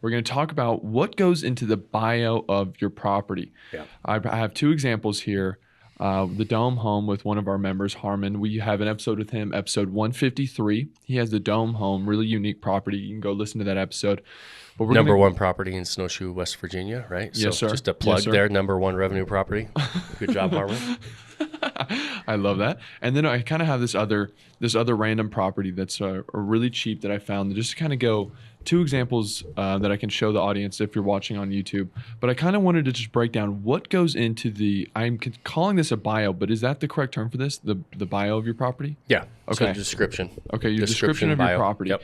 We're going to talk about what goes into the bio of your property. Yeah. I have two examples here. The Dome Home with one of our members, Harmon. We have an episode with him, episode 153. He has the Dome Home, really unique property. You can go listen to that episode. But we're number one property in Snowshoe, West Virginia, right? Yes, so sir. Just a plug there, number one revenue property. Good job, Harmon. I love that. And then I kind of have this other random property that's really cheap that I found. Just to kind of go two examples that I can show the audience if you're watching on YouTube. But I kind of wanted to just break down what goes into I'm calling this a bio, but is that the correct term for this? The bio of your property? Yeah. Okay. So description. Okay, your description of bio. your property. Yep.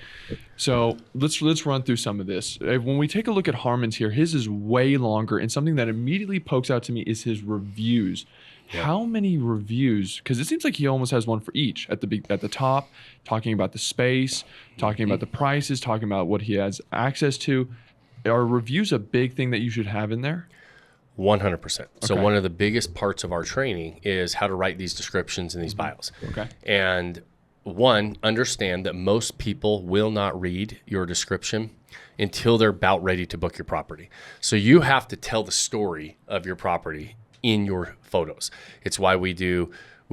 So let's run through some of this. When we take a look at Harmon's here, his is way longer, and something that immediately pokes out to me is his reviews. Yeah. How many reviews? Because it seems like he almost has one for each at the top, talking about the space, talking about the prices, talking about what he has access to. Are reviews a big thing that you should have in there? 100%. So one of the biggest parts of our training is how to write these descriptions and these bios. Okay. And one, understand that most people will not read your description until they're about ready to book your property. So you have to tell the story of your property in your photos. It's why we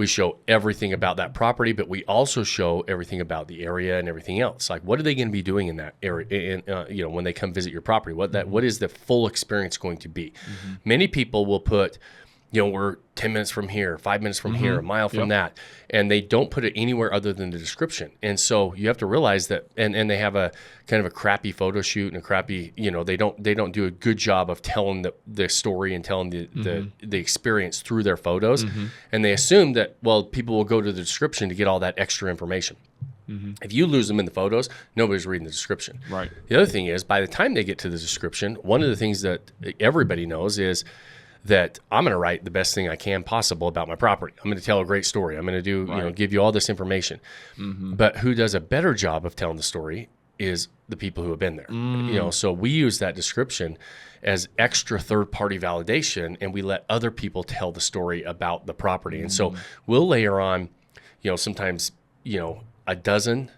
show everything about that property, but we also show everything about the area and everything else. Like, what are they going to be doing in that area? When they come visit your property, what is the full experience going to be? Mm-hmm. Many people will put, we're 10 minutes from here, 5 minutes from here, a mile from that, and they don't put it anywhere other than the description. And so you have to realize that, and they have a kind of a crappy photo shoot and a crappy, they don't do a good job of telling the story and telling the experience through their photos. Mm-hmm. And they assume that, people will go to the description to get all that extra information. Mm-hmm. If you lose them in the photos, nobody's reading the description. Right. The other thing is, by the time they get to the description, one of the things that everybody knows is that I'm going to write the best thing I can possible about my property. I'm going to tell a great story. I'm going to do, give you all this information. Mm-hmm. But who does a better job of telling the story is the people who have been there. So we use that description as extra third-party validation, and we let other people tell the story about the property. And so we'll layer on, sometimes, a dozen,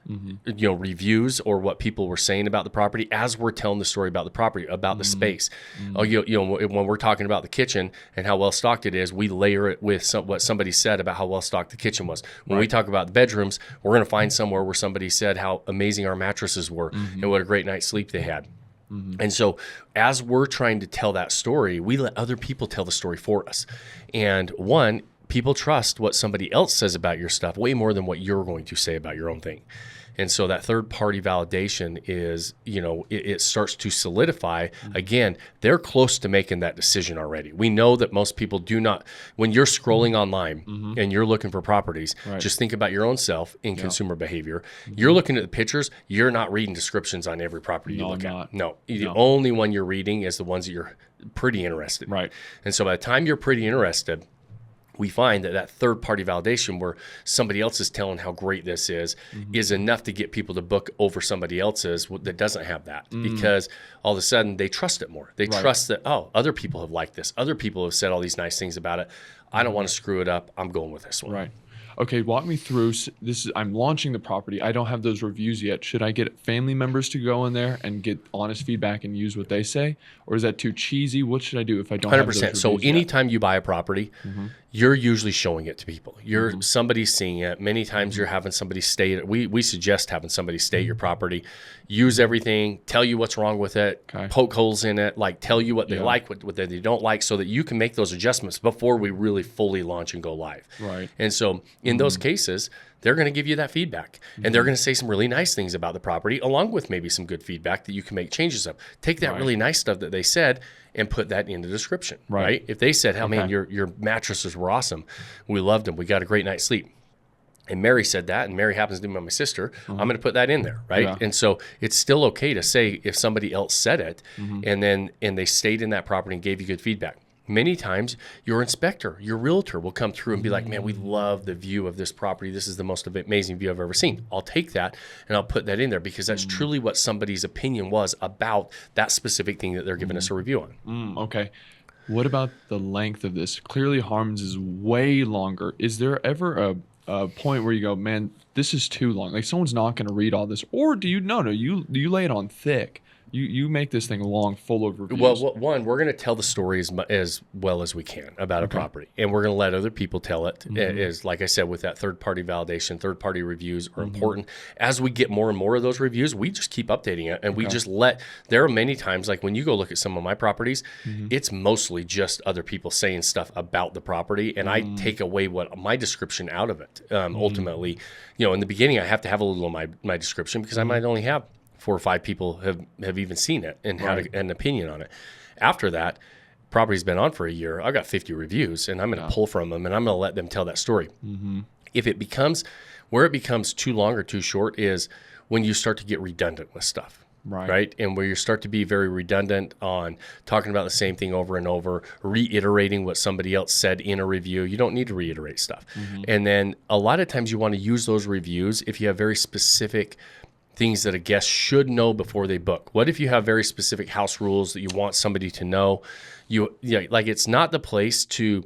reviews or what people were saying about the property as we're telling the story about the property, about the space. When we're talking about the kitchen and how well stocked it is, we layer it with what somebody said about how well stocked the kitchen was. When we talk about the bedrooms, we're going to find somewhere where somebody said how amazing our mattresses were and what a great night's sleep they had. And so as we're trying to tell that story, we let other people tell the story for us. And people trust what somebody else says about your stuff way more than what you're going to say about your own thing. And so that third-party validation is, it starts to solidify. Again, they're close to making that decision already. We know that most people do not, when you're scrolling online and you're looking for properties, just think about your own self in consumer behavior. You're looking at the pictures. You're not reading descriptions on every property you look at. No, the only one you're reading is the ones that you're pretty interested in. Right. And so by the time you're pretty interested, we find that third-party validation where somebody else is telling how great this is enough to get people to book over somebody else's that doesn't have that because all of a sudden they trust it more. They trust that, other people have liked this. Other people have said all these nice things about it. I don't want to screw it up. I'm going with this one. Right. Okay, walk me through this. I'm launching the property. I don't have those reviews yet. Should I get family members to go in there and get honest feedback and use what they say? Or is that too cheesy? What should I do if I don't have those reviews 100%. So anytime yet? You buy a property, you're usually showing it to people. Somebody's seeing it. Many times you're having somebody stay. We suggest having somebody stay at your property, use everything, tell you what's wrong with it, poke holes in it, tell you what they like, what they don't like, so that you can make those adjustments before we really fully launch and go live. Right. And so in those cases, they're going to give you that feedback and they're going to say some really nice things about the property along with maybe some good feedback that you can make changes of. Take that really nice stuff that they said and put that in the description, right? If they said, man, your mattresses were awesome. We loved them. We got a great night's sleep. And Mary said that, and Mary happens to be my sister. I'm going to put that in there, right? Yeah. And so it's still okay to say if somebody else said it and they stayed in that property and gave you good feedback. Many times your inspector, your realtor will come through and be like, man, we love the view of this property. This is the most amazing view I've ever seen. I'll take that and I'll put that in there because that's truly what somebody's opinion was about that specific thing that they're giving us a review on. Okay. What about the length of this? Clearly Harmon's is way longer. Is there ever a point where you go, man, this is too long? Like someone's not going to read all this, or do you? No, you lay it on thick. You make this thing long, full of reviews. Well, one, we're going to tell the story as well as we can about a property, and we're going to let other people tell it. As like I said, with that third-party validation, third-party reviews are important. As we get more and more of those reviews, we just keep updating it, and we just let. There are many times, like when you go look at some of my properties, it's mostly just other people saying stuff about the property, and I take away what my description out of it. Ultimately, in the beginning, I have to have a little of my description because I might only have 4 or 5 people have even seen it and had an opinion on it. After that, property's been on for a year. I've got 50 reviews, and I'm going to pull from them, and I'm going to let them tell that story. If it becomes too long or too short is when you start to get redundant with stuff. Right. And where you start to be very redundant on talking about the same thing over and over, reiterating what somebody else said in a review. You don't need to reiterate stuff. And then a lot of times you want to use those reviews if you have very specific things that a guest should know before they book. What if you have very specific house rules that you want somebody to know? Like it's not the place to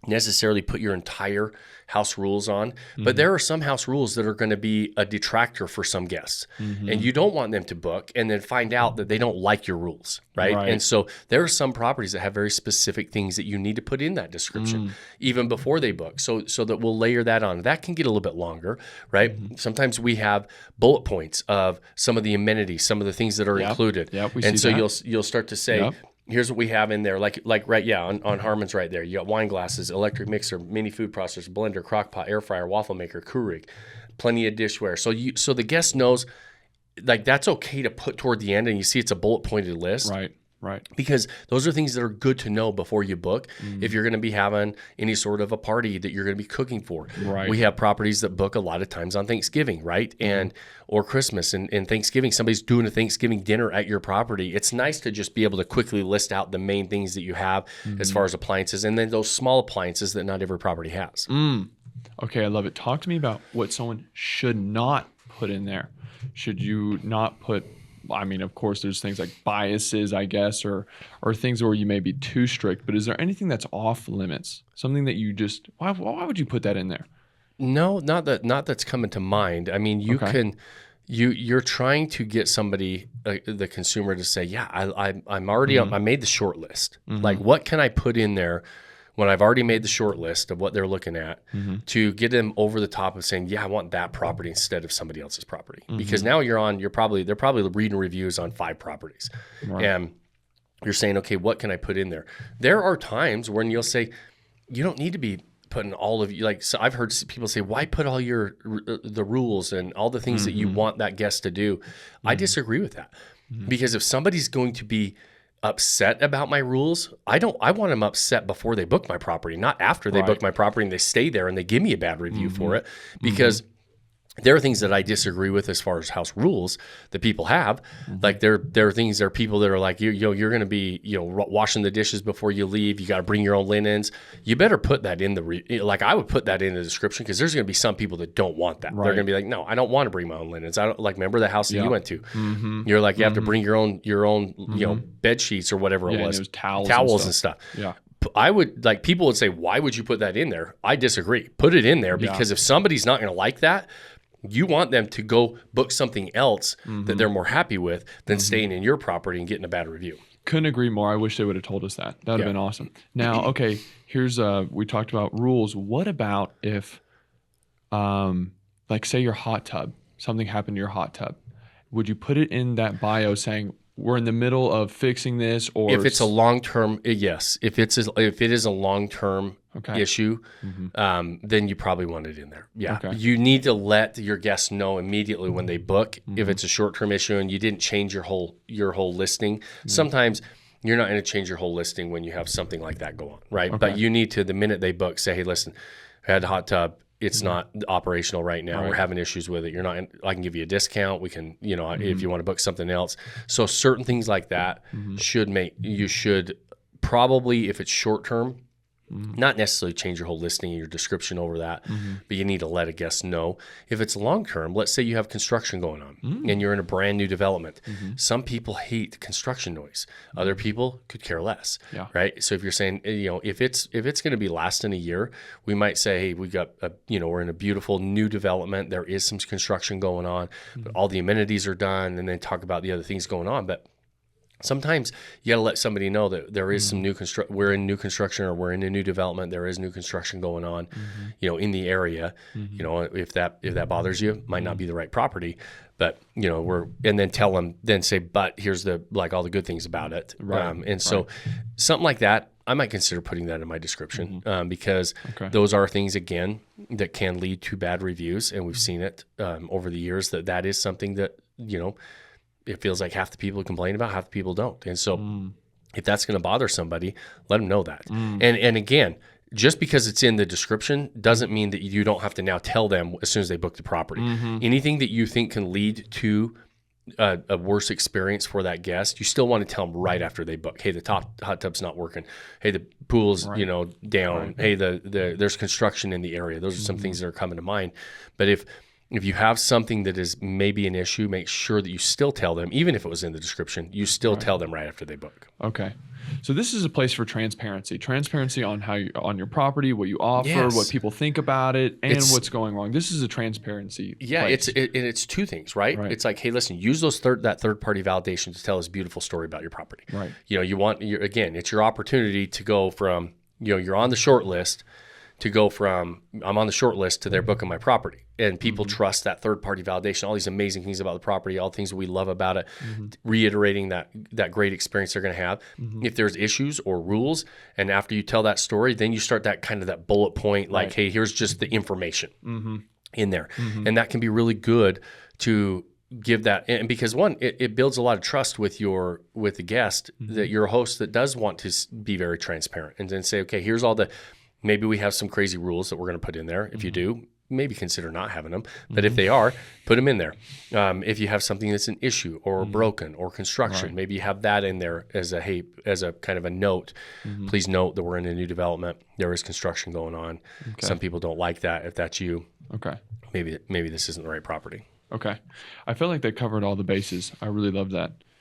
necessarily put your entire house rules on, but there are some house rules that are going to be a detractor for some guests, and you don't want them to book and then find out that they don't like your rules, right? And so there are some properties that have very specific things that you need to put in that description even before they book, so that we'll layer that on. That can get a little bit longer, right? Sometimes we have bullet points of some of the amenities, some of the things that are included, and so you'll start to say, here's what we have in there, on Harmon's right there. You got wine glasses, electric mixer, mini food processor, blender, crock pot, air fryer, waffle maker, Keurig, plenty of dishware. So the guest knows, like, that's okay to put toward the end, and you see it's a bullet pointed list. Right. Because those are things that are good to know before you book. If you're going to be having any sort of a party that you're going to be cooking for. We have properties that book a lot of times on Thanksgiving, right? And or Christmas and Thanksgiving. Somebody's doing a Thanksgiving dinner at your property. It's nice to just be able to quickly list out the main things that you have as far as appliances, and then those small appliances that not every property has. Okay, I love it. Talk to me about what someone should not put in there. Should you not put, I mean, of course, there's things like biases, I guess, or things where you may be too strict, but is there anything that's off limits? Something that you just, why would you put that in there? No, not that's coming to mind. I mean, you're trying to get somebody, the consumer, to say, yeah, I'm already I made the short list. Like, what can I put in there when I've already made the short list of what they're looking at to get them over the top of saying, yeah, I want that property instead of somebody else's property. Because now they're probably reading reviews on 5 properties. And you're saying, okay, what can I put in there? There are times when you'll say, you don't need to be putting all of you, like, so I've heard people say, why put all the rules and all the things that you want that guest to do? I disagree with that. Because if somebody's going to be upset about my rules, I want them upset before they book my property, not after they book my property and they stay there and they give me a bad review for it. Because there are things that I disagree with as far as house rules that people have. Like there are things, there are people that are like, you're going to be, washing the dishes before you leave. You got to bring your own linens. You better put that in like I would put that in the description, because there's going to be some people that don't want that. They're going to be like, no, I don't want to bring my own linens. I don't, like, remember the house that you went to? You're like, you have to bring your own, bed sheets or whatever it was, towels and stuff. I would, like, people would say, why would you put that in there? I disagree. Put it in there because if somebody's not going to like that, you want them to go book something else that they're more happy with than staying in your property and getting a bad review. Couldn't agree more. I wish they would have told us that. That would have been awesome. Now, okay, here's we talked about rules. What about if, like, say your hot tub, something happened to your hot tub? Would you put it in that bio saying, we're in the middle of fixing this? Or if it's a long-term, yes. If it is a long-term issue, then you probably want it in there. You need to let your guests know immediately when they book. If it's a short-term issue and you didn't change your whole listing, sometimes you're not going to change your whole listing when you have something like that go on, right? But you need to, the minute they book, say, hey, listen, I had a hot tub. It's not operational right now. We're having issues with it. I can give you a discount. We can, if you want to book something else. So certain things like that you should probably, if it's short term, Not necessarily change your whole listing and your description over that, but you need to let a guest know. If it's long-term, let's say you have construction going on and you're in a brand new development. Some people hate construction noise. Other people could care less, right? So if you're saying, if it's going to be lasting a year, we might say, hey, we're in a beautiful new development. There is some construction going on, but all the amenities are done, and then talk about the other things going on. But sometimes you got to let somebody know that there is some we're in new construction, or we're in a new development. There is new construction going on, in the area. If that bothers you, might not be the right property, but and then tell them, then say, but here's all the good things about it. Right. So something like that, I might consider putting that in my description, because those are things, again, that can lead to bad reviews. And we've seen it over the years that is something that, it feels like half the people complain about, half the people don't. And so if that's going to bother somebody, let them know that. And again, just because it's in the description doesn't mean that you don't have to now tell them as soon as they book the property. Anything that you think can lead to a worse experience for that guest, you still want to tell them right after they book. Hey, the hot tub's not working. Hey, the pool's down. Hey, there's construction in the area. Those are some things that are coming to mind. But if you have something that is maybe an issue, make sure that you still tell them, even if it was in the description, you still tell them right after they book. Okay. So this is a place for transparency on on your property, what you offer, what people think about it, and what's going wrong. This is a transparency. Yeah, place. It's two things, right? It's like, hey, listen, use that third party validation to tell us a beautiful story about your property. Right. Again, it's your opportunity to go from, you're on the short list, to go from I'm on the short list to they're booking my property. And people trust that third-party validation, all these amazing things about the property, all the things that we love about it, reiterating that great experience they're going to have. If there's issues or rules, and after you tell that story, then you start that bullet point, like, hey, here's just the information in there. And that can be really good to give that. And because one, it builds a lot of trust with the guest, that you're a host that does want to be very transparent, and then say, okay, here's all maybe we have some crazy rules that we're going to put in there. If you do, maybe consider not having them. But if they are, put them in there. If you have something that's an issue or broken or construction, maybe you have that in there as a kind of a note. Please note that we're in a new development. There is construction going on. Some people don't like that. If that's you, maybe this isn't the right property. Okay. I feel like they covered all the bases. I really love that.